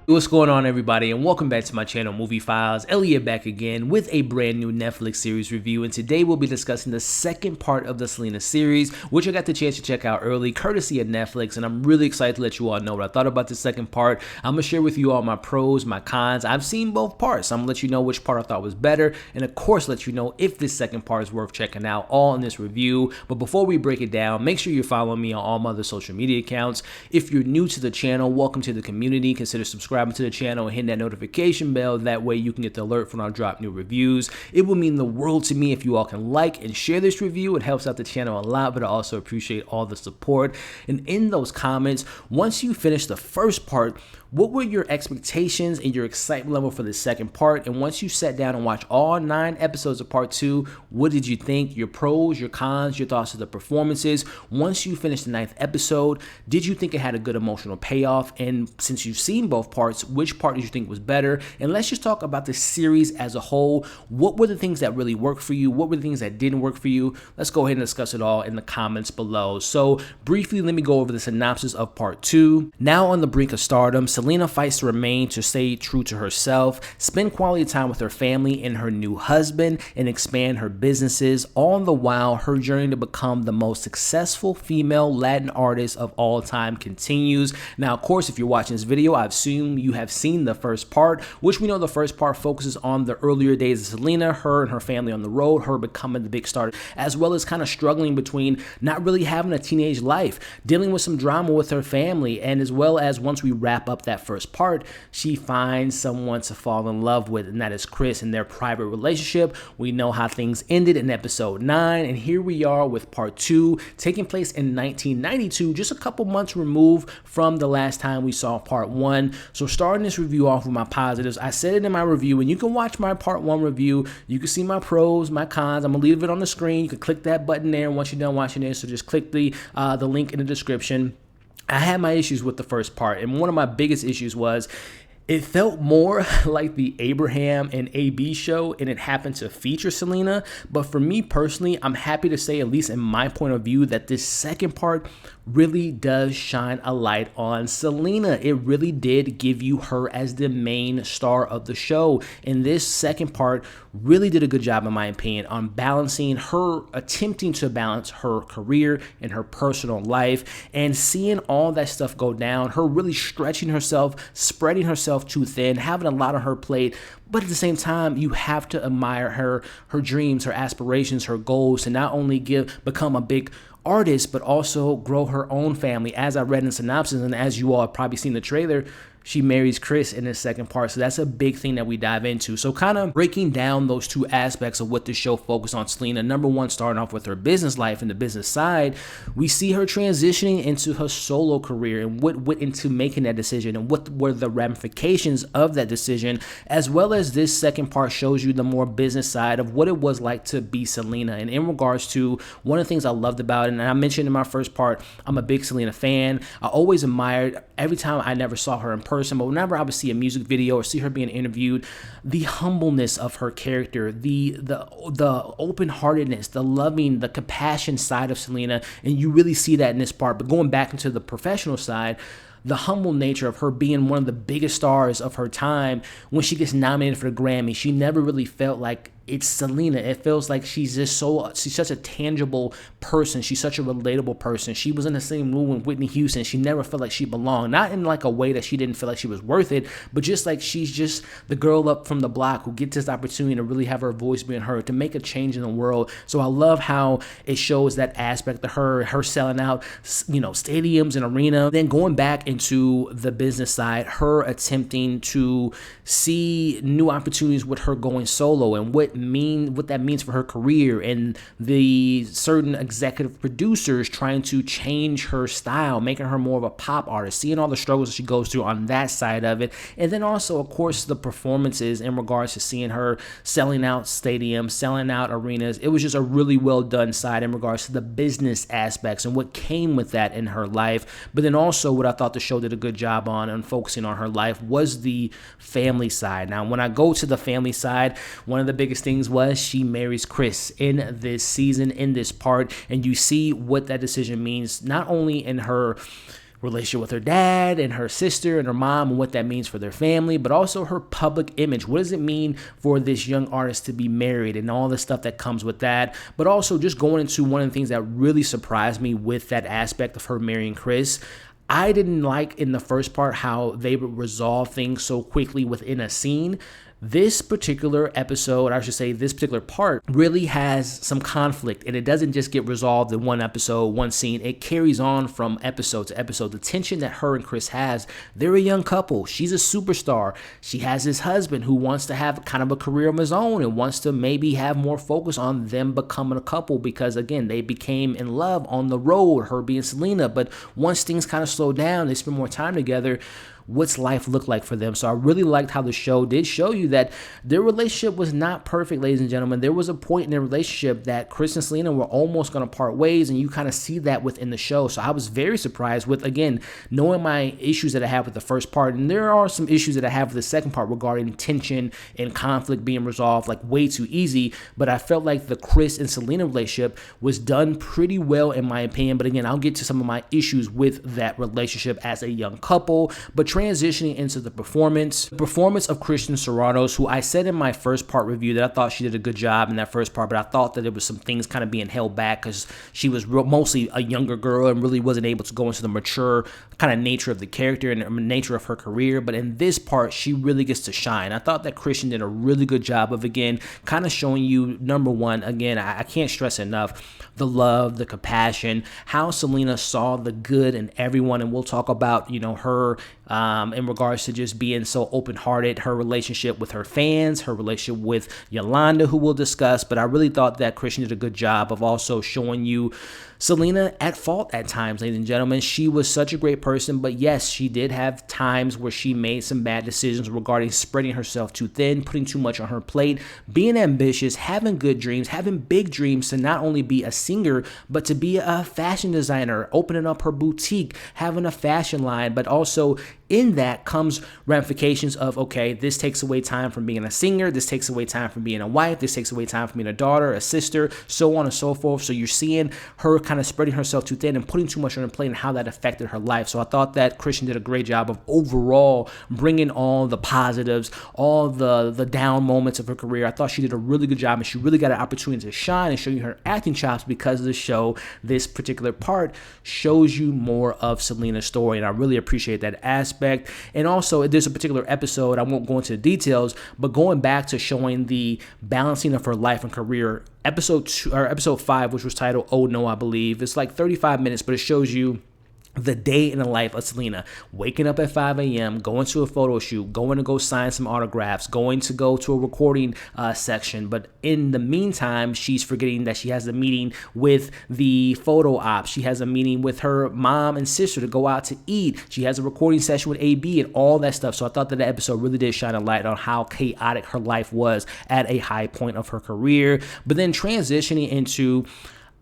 What's going on, everybody, and welcome back to my channel, Movie Files. Elliot back again with a brand new Netflix series review, and today we'll be discussing the second part of the Selena series, which I got the chance to check out early, courtesy of Netflix, and I'm really excited to let you all know what I thought about the second part. I'm going to share with you all my pros, my cons. I've seen both parts. I'm going to let you know which part I thought was better, and of course let you know if this second part is worth checking out, all in this review. But before we break it down, make sure you're following me on all my other social media accounts. If you're new to the channel, welcome to the community. Consider subscribing to the channel and hitting that notification bell. That way you can get the alert when I drop new reviews. It would mean the world to me if you all can like and share this review. It helps out the channel a lot, but I also appreciate all the support. And in those comments, once you finish the first part, what were your expectations and your excitement level for the second part? And once you sat down and watched all 9 episodes of part 2, what did you think? Your pros, your cons, your thoughts of the performances. Once you finished the 9th episode, did you think it had a good emotional payoff? And since you've seen both parts, which part did you think was better? And let's just talk about the series as a whole. What were the things that really worked for you? What were the things that didn't work for you? Let's go ahead and discuss it all in the comments below. So briefly, let me go over the synopsis of part 2. Now on the brink of stardom, Selena fights to remain, to stay true to herself, spend quality time with her family and her new husband, and expand her businesses, all the while her journey to become the most successful female Latin artist of all time continues. Now, of course, if you're watching this video, I assume you have seen the first part, which we know the first part focuses on the earlier days of Selena, her and her family on the road, her becoming the big star, as well as kind of struggling between not really having a teenage life, dealing with some drama with her family, and as well as once we wrap up that first part, she finds someone to fall in love with, and that is Chris, in their private relationship. We know how things ended in episode 9, and here we are with part 2 taking place in 1992, just a couple months removed from the last time we saw part 1. So starting this review off with my positives, I said it in my review, and you can watch my part 1 review. You can see my pros, my cons. I'm gonna leave it on the screen. You can click that button there once you're done watching this, so just click the link in the description. I had my issues with the first part, and one of my biggest issues was it felt more like the Abraham and AB show, and it happened to feature Selena. But for me personally, I'm happy to say, at least in my point of view, that this second part really does shine a light on Selena. It really did give you her as the main star of the show. And this second part really did a good job, in my opinion, on balancing her, attempting to balance her career and her personal life, and seeing all that stuff go down, her really stretching herself, spreading herself too thin, having a lot on her plate. But at the same time, you have to admire her dreams, her aspirations, her goals, to not only become a big artist, but also grow her own family. As I read in the synopsis, and as you all have probably seen the trailer, she marries Chris in the second part. So that's a big thing that we dive into. So kind of breaking down those two aspects of what the show focused on Selena. Number one, starting off with her business life and the business side, we see her transitioning into her solo career and what went into making that decision and what were the ramifications of that decision, as well as this second part shows you the more business side of what it was like to be Selena. And in regards to one of the things I loved about it, and I mentioned in my first part, I'm a big Selena fan. I always admired, every time I never saw her in person, but whenever I would see a music video or see her being interviewed, the humbleness of her character, the open-heartedness, the loving, the compassion side of Selena, and you really see that in this part. But going back into the professional side, the humble nature of her being one of the biggest stars of her time, when she gets nominated for the Grammy, she never really felt like it's Selena. It feels like she's such a tangible person. She's such a relatable person. She was in the same room with Whitney Houston. She never felt like she belonged. Not in like a way that she didn't feel like she was worth it, but just like she's just the girl up from the block who gets this opportunity to really have her voice being heard, to make a change in the world. So I love how it shows that aspect of her selling out, stadiums and arena. Then going back into the business side, her attempting to see new opportunities with her going solo, and what that means for her career, and the certain executive producers trying to change her style, making her more of a pop artist, seeing all the struggles that she goes through on that side of it. And then also, of course, the performances in regards to seeing her selling out stadiums, selling out arenas. It was just a really well done side in regards to the business aspects and what came with that in her life. But then also what I thought the show did a good job on and focusing on her life was the family side. Now, when I go to the family side, one of the biggest things was she marries Chris in this season, in this part, and you see what that decision means, not only in her relationship with her dad and her sister and her mom and what that means for their family, but also her public image. What does it mean for this young artist to be married and all the stuff that comes with that? But also just going into one of the things that really surprised me with that aspect of her marrying Chris. I didn't like in the first part how they would resolve things so quickly within a scene. This particular episode, I should say this particular part, really has some conflict, and it doesn't just get resolved in one episode, one scene. It carries on from episode to episode. The tension that her and Chris has, they're a young couple. She's a superstar. She has this husband who wants to have kind of a career of his own and wants to maybe have more focus on them becoming a couple because, again, they became in love on the road, her being Selena. But once things kind of slow down, they spend more time together. What's life look like for them? So I really liked how the show did show you that their relationship was not perfect, ladies and gentlemen. There was a point in their relationship that Chris and Selena were almost going to part ways, and you kind of see that within the show. So I was very surprised with, again, knowing my issues that I have with the first part. And there are some issues that I have with the second part regarding tension and conflict being resolved like way too easy. But I felt like the Chris and Selena relationship was done pretty well in my opinion. But again, I'll get to some of my issues with that relationship as a young couple. But transitioning into the performance of Kristen Serratos, who I said in my first part review that I thought she did a good job in that first part, but I thought that there was some things kind of being held back because she was mostly a younger girl and really wasn't able to go into the mature kind of nature of the character and the nature of her career. But in this part, she really gets to shine. I thought that Kristen did a really good job of, again, kind of showing you, number one, again, I can't stress enough, the love, the compassion, how Selena saw the good in everyone. And we'll talk about, her in regards to just being so open-hearted, her relationship with her fans, her relationship with Yolanda, who we'll discuss. But I really thought that Christian did a good job of also showing you Selena at fault at times, ladies and gentlemen. She was such a great person, but yes, she did have times where she made some bad decisions regarding spreading herself too thin, putting too much on her plate, being ambitious, having good dreams, having big dreams to not only be a singer, but to be a fashion designer, opening up her boutique, having a fashion line, but also in that comes ramifications of, okay, this takes away time from being a singer, this takes away time from being a wife, this takes away time from being a daughter, a sister, so on and so forth. So you're seeing her kind of spreading herself too thin and putting too much on her plate and how that affected her life. So I thought that Christian did a great job of overall bringing all the positives, all the down moments of her career. I thought she did a really good job, and she really got an opportunity to shine and show you her acting chops because of the show. This particular part shows you more of Selena's story, and I really appreciate that aspect. And also, there's a particular episode, I won't go into the details, but going back to showing the balancing of her life and career, episode 5, which was titled Oh No, I Believe. It's like 35 minutes, but it shows you the day in the life of Selena, waking up at 5 a.m., going to a photo shoot, going to go sign some autographs, going to go to a recording section. But in the meantime, she's forgetting that she has a meeting with the photo op. She has a meeting with her mom and sister to go out to eat. She has a recording session with AB and all that stuff. So I thought that the episode really did shine a light on how chaotic her life was at a high point of her career. But then transitioning into,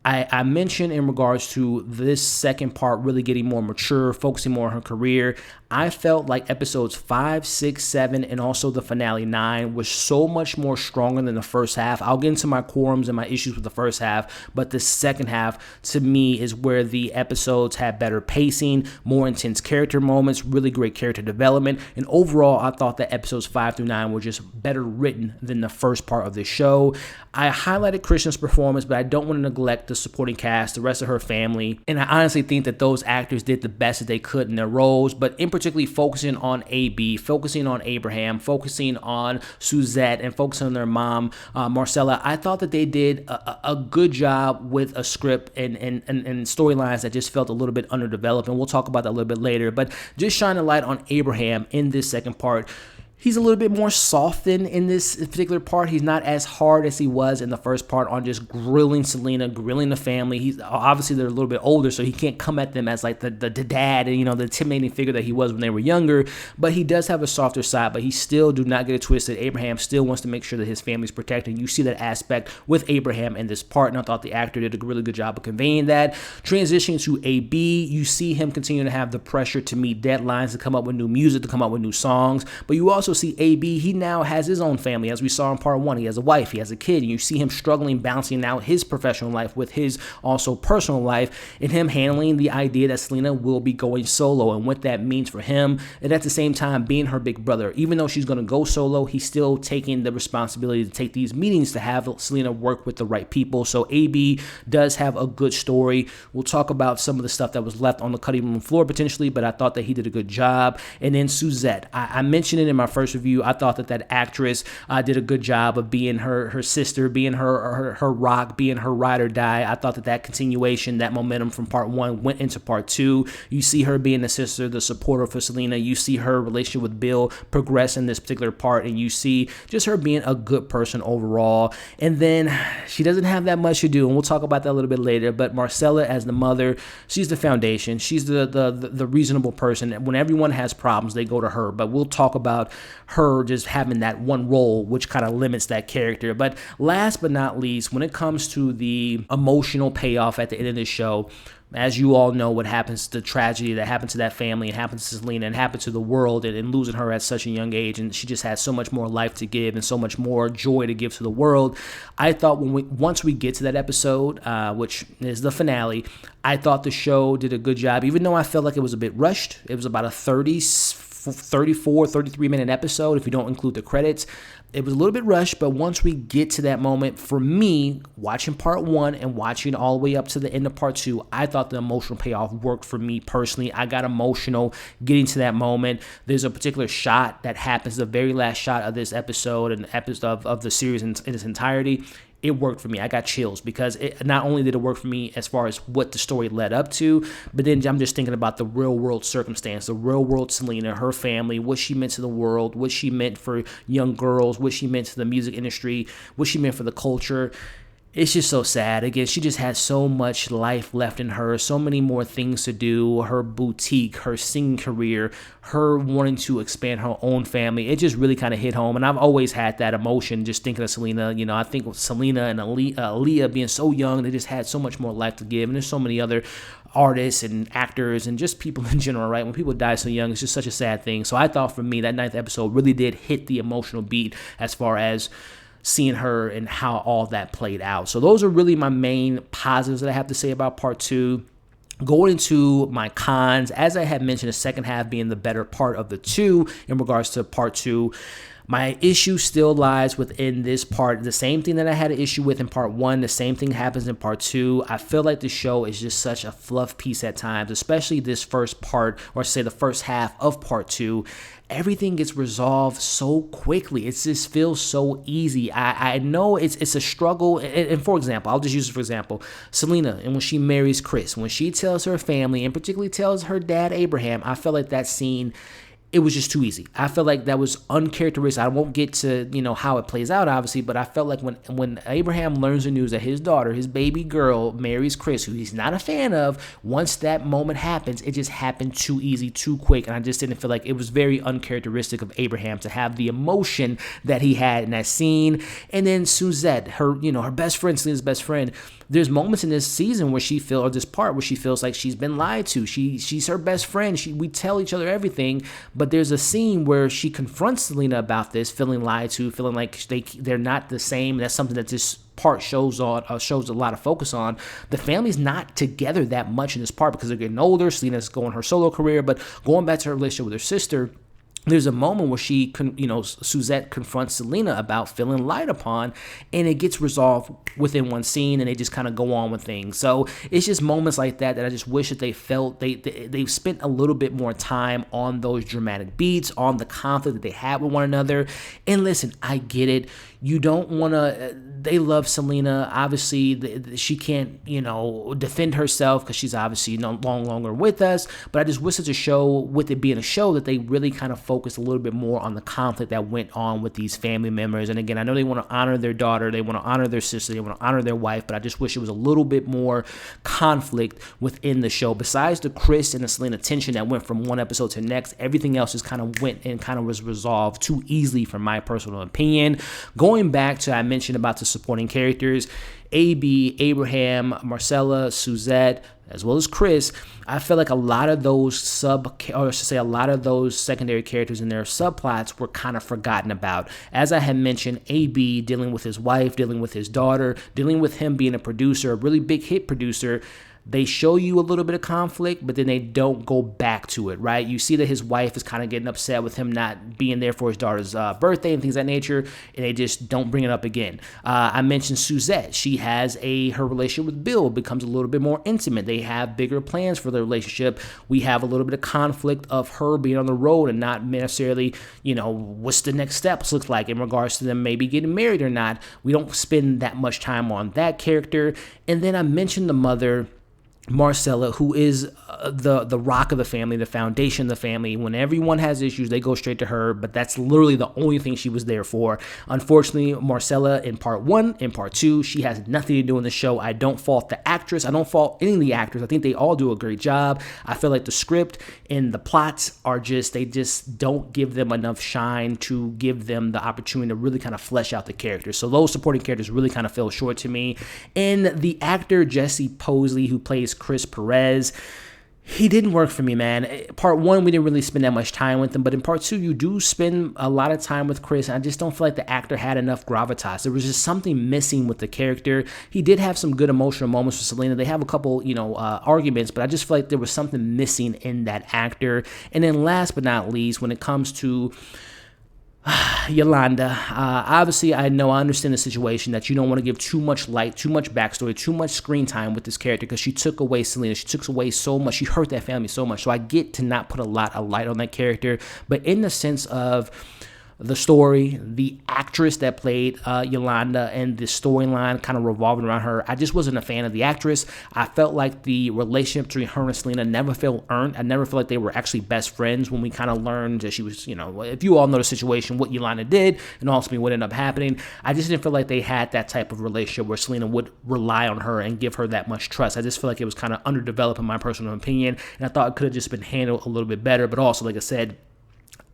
I mentioned in regards to this second part really getting more mature, focusing more on her career. I felt like episodes 5, 6, 7, and also the finale 9 was so much more stronger than the first half. I'll get into my quorums and my issues with the first half, but the second half to me is where the episodes had better pacing, more intense character moments, really great character development, and overall I thought that episodes 5 through 9 were just better written than the first part of the show. I highlighted Christian's performance, but I don't want to neglect the supporting cast, the rest of her family, and I honestly think that those actors did the best that they could in their roles, but in particularly focusing on AB, focusing on Abraham, focusing on Suzette, and focusing on their mom, Marcella. I thought that they did a good job with a script and storylines that just felt a little bit underdeveloped, and we'll talk about that a little bit later, but just shine a light on Abraham in this second part. He's a little bit more softened in this particular part. He's not as hard as he was in the first part on just grilling Selena, grilling the family. He's obviously they're a little bit older, so he can't come at them as like the dad and the intimidating figure that he was when they were younger. But he does have a softer side. But he still, do not get it twisted, Abraham still wants to make sure that his family's protected. You see that aspect with Abraham in this part, and I thought the actor did a really good job of conveying that. Transitioning to AB, you see him continue to have the pressure to meet deadlines, to come up with new music, to come up with new songs. But you also also see AB, he now has his own family, as we saw in part 1. He has a wife, he has a kid, and you see him struggling, balancing out his professional life with his also personal life, and him handling the idea that Selena will be going solo and what that means for him, and at the same time being her big brother. Even though she's going to go solo, he's still taking the responsibility to take these meetings to have Selena work with the right people. So AB does have a good story. We'll talk about some of the stuff that was left on the cutting room floor potentially, but I thought that he did a good job. And then Suzette, I mentioned it in my first review. I thought that actress did a good job of being her sister, being her rock, being her ride or die. I thought that continuation, that momentum from part 1 went into part 2. You see her being the sister, the supporter for Selena. You see her relationship with Bill progress in this particular part, and you see just her being a good person overall. And then she doesn't have that much to do, and we'll talk about that a little bit later, but Marcella as the mother, she's the foundation. She's the reasonable person. When everyone has problems, they go to her, but we'll talk about her just having that one role, which kind of limits that character. But last but not least, when it comes to the emotional payoff at the end of the show, as you all know, what happens, the tragedy that happened to that family, and happened to Selena, and happened to the world, and losing her at such a young age, and she just has so much more life to give and so much more joy to give to the world. I thought once we get to that episode, which is the finale, I thought the show did a good job, even though I felt like it was a bit rushed. It was about a 34, 33-minute episode, if you don't include the credits. It was a little bit rushed, but once we get to that moment, for me, watching part 1 and watching all the way up to the end of part 2, I thought the emotional payoff worked for me personally. I got emotional getting to that moment. There's a particular shot that happens, the very last shot of this episode and episode of the series in its entirety. It worked for me. I got chills because not only did it work for me as far as what the story led up to, but then I'm just thinking about the real world circumstance, the real world Selena, her family, what she meant to the world, what she meant for young girls, what she meant to the music industry, what she meant for the culture. It's just so sad. Again, she just had so much life left in her, so many more things to do, her boutique, her singing career, her wanting to expand her own family. It just really kind of hit home. And I've always had that emotion just thinking of Selena. You know, I think with Selena and Aaliyah being so young, they just had so much more life to give. And there's so many other artists and actors and just people in general, right? When people die so young, it's just such a sad thing. So I thought for me, that 9th episode really did hit the emotional beat as far as seeing her and how all that played out. So those are really my main positives that I have to say about part 2. Going into my cons, as I had mentioned, the second half being the better part of the 2 in regards to part 2. My issue still lies within this part. The same thing that I had an issue with in part 1, the same thing happens in part 2. I feel like the show is just such a fluff piece at times, especially this first part, or say the first half of part 2. Everything gets resolved so quickly. It just feels so easy. I know it's a struggle. And for example, I'll just use it for example. Selena, and when she marries Chris, when she tells her family, and particularly tells her dad Abraham, I felt like that scene, it was just too easy. I felt like that was uncharacteristic. I won't get to, how it plays out, obviously, but I felt like when Abraham learns the news that his daughter, his baby girl, marries Chris, who he's not a fan of, once that moment happens, it just happened too easy, too quick, and I just didn't feel like it was very uncharacteristic of Abraham to have the emotion that he had in that scene. And then Suzette, her best friend, Selena's best friend, there's moments in this season where she feels, or this part where she feels like she's been lied to. She's her best friend. We tell each other everything, but there's a scene where she confronts Selena about this, feeling lied to, feeling like they're not the same. That's something that this part shows a lot of focus on. The family's not together that much in this part because they're getting older. Selena's going her solo career, but going back to her relationship with her sister, there's a moment where Suzette confronts Selena about feeling lied upon, and it gets resolved within one scene, and they just kind of go on with things. So it's just moments like that I just wish that they spent a little bit more time on those dramatic beats, on the conflict that they had with one another. And listen, I get it. You don't want to, they love Selena. Obviously, she can't, defend herself because she's obviously no longer with us. But I just wish it's a show, with it being a show, that they really kind of focus a little bit more on the conflict that went on with these family members. And again, I know they want to honor their daughter, they want to honor their sister, they want to honor their wife, but I just wish it was a little bit more conflict within the show. Besides the Chris and the Selena tension that went from one episode to the next, everything else just kind of went and kind of was resolved too easily, from my personal opinion. Going going back to, I mentioned about the supporting characters, AB, Abraham, Marcella, Suzette, as well as Chris, I feel like a lot of those a lot of those secondary characters in their subplots were kind of forgotten about. As I had mentioned, AB dealing with his wife, dealing with his daughter, dealing with him being a producer, a really big hit producer. They show you a little bit of conflict, but then they don't go back to it, right? You see that his wife is kind of getting upset with him not being there for his daughter's birthday and things of that nature, and they just don't bring it up again. I mentioned Suzette. She has her relationship with Bill becomes a little bit more intimate. They have bigger plans for their relationship. We have a little bit of conflict of her being on the road and not necessarily, what's the next steps look like in regards to them maybe getting married or not. We don't spend that much time on that character. And then I mentioned the mother, Marcella, who is the rock of the family, the foundation of the family. When everyone has issues, they go straight to her, but that's literally the only thing she was there for. Unfortunately, Marcella in part 1, in part 2, she has nothing to do in the show. I don't fault the actress. I don't fault any of the actors. I think they all do a great job. I feel like the script and the plots they just don't give them enough shine to give them the opportunity to really kind of flesh out the characters. So those supporting characters really kind of fell short to me. And the actor, Jesse Posley, who plays Chris Perez, he didn't work for me, man. Part 1, we didn't really spend that much time with him, but in part 2, you do spend a lot of time with Chris, and I just don't feel like the actor had enough gravitas. There was just something missing with the character. He did have some good emotional moments with Selena. They have a couple, arguments, but I just feel like there was something missing in that actor. And then last but not least, when it comes to Yolanda, obviously I understand the situation that you don't want to give too much light, too much backstory, too much screen time with this character because she took away Selena. She took away so much. She hurt that family so much. So I get to not put a lot of light on that character. But in the sense of the story, the actress that played Yolanda, and the storyline kind of revolving around her, I just wasn't a fan of the actress. I felt like the relationship between her and Selena never felt earned. I never felt like they were actually best friends when we kind of learned that she was, if you all know the situation, what Yolanda did, and ultimately what ended up happening. I just didn't feel like they had that type of relationship where Selena would rely on her and give her that much trust. I just feel like it was kind of underdeveloped in my personal opinion, and I thought it could have just been handled a little bit better. But also, like I said,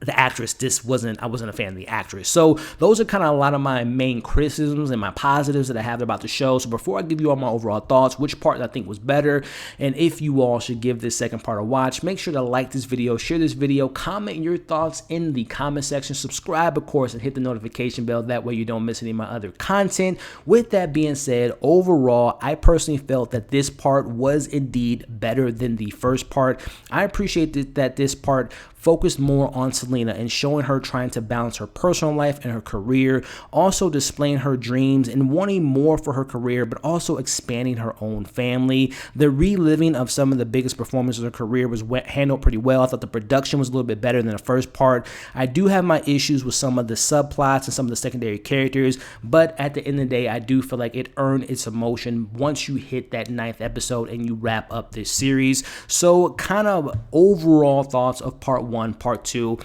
the actress, I wasn't a fan of the actress. So those are kind of a lot of my main criticisms and my positives that I have about the show. So before I give you all my overall thoughts, which part I think was better, and if you all should give this second part a watch, make sure to like this video, share this video, comment your thoughts in the comment section, subscribe, of course, and hit the notification bell. That way you don't miss any of my other content. With that being said, overall, I personally felt that this part was indeed better than the first part. I appreciate that this part focused more on Selena and showing her trying to balance her personal life and her career, also displaying her dreams and wanting more for her career, but also expanding her own family. The reliving of some of the biggest performances of her career was handled pretty well. I thought the production was a little bit better than the first part. I do have my issues with some of the subplots and some of the secondary characters, but at the end of the day, I do feel like it earned its emotion once you hit that 9th episode and you wrap up this series. So kind of overall thoughts of part 1, part 2.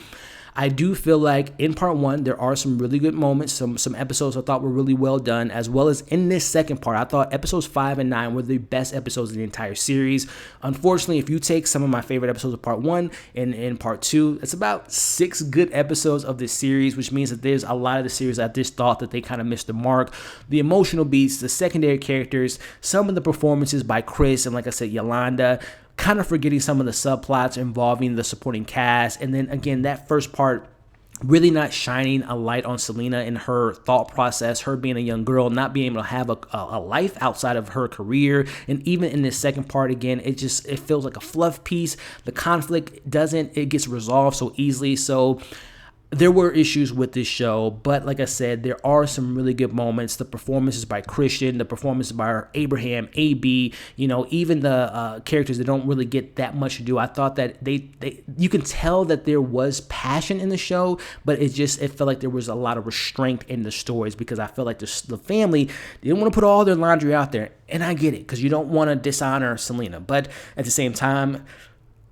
I do feel like in part 1, there are some really good moments, some episodes I thought were really well done, as well as in this second part. I thought episodes 5 and 9 were the best episodes in the entire series. Unfortunately, if you take some of my favorite episodes of part 1 and in part 2, it's about 6 good episodes of this series, which means that there's a lot of the series I just thought that they kind of missed the mark. The emotional beats, the secondary characters, some of the performances by Chris, and like I said, Yolanda, kind of forgetting some of the subplots involving the supporting cast. And then again, that first part really not shining a light on Selena and her thought process, her being a young girl, not being able to have a life outside of her career. And even in this second part, again, it feels like a fluff piece. The conflict it gets resolved so easily. So there were issues with this show, but like I said, there are some really good moments. The performances by Christian, the performances by Abraham, AB, even the characters that don't really get that much to do. I thought that you can tell that there was passion in the show, but it felt like there was a lot of restraint in the stories because I felt like the family didn't want to put all their laundry out there. And I get it because you don't want to dishonor Selena, but at the same time,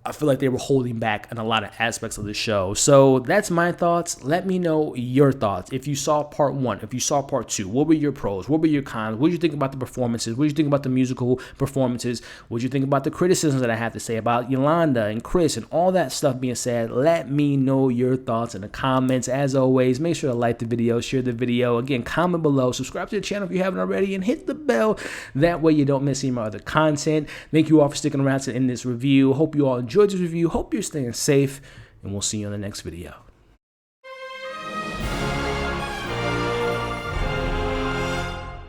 I feel like they were holding back on a lot of aspects of the show. So that's my thoughts. Let me know your thoughts. If you saw part 1, if you saw part 2, what were your pros? What were your cons? What did you think about the performances? What did you think about the musical performances? What did you think about the criticisms that I have to say about Yolanda and Chris and all that stuff being said? Let me know your thoughts in the comments. As always, make sure to like the video, share the video. Again, comment below, subscribe to the channel if you haven't already, and hit the bell. That way you don't miss any of my other content. Thank you all for sticking around to end this review. Hope you all enjoyed this review. Hope you're staying safe, and we'll see you on the next video.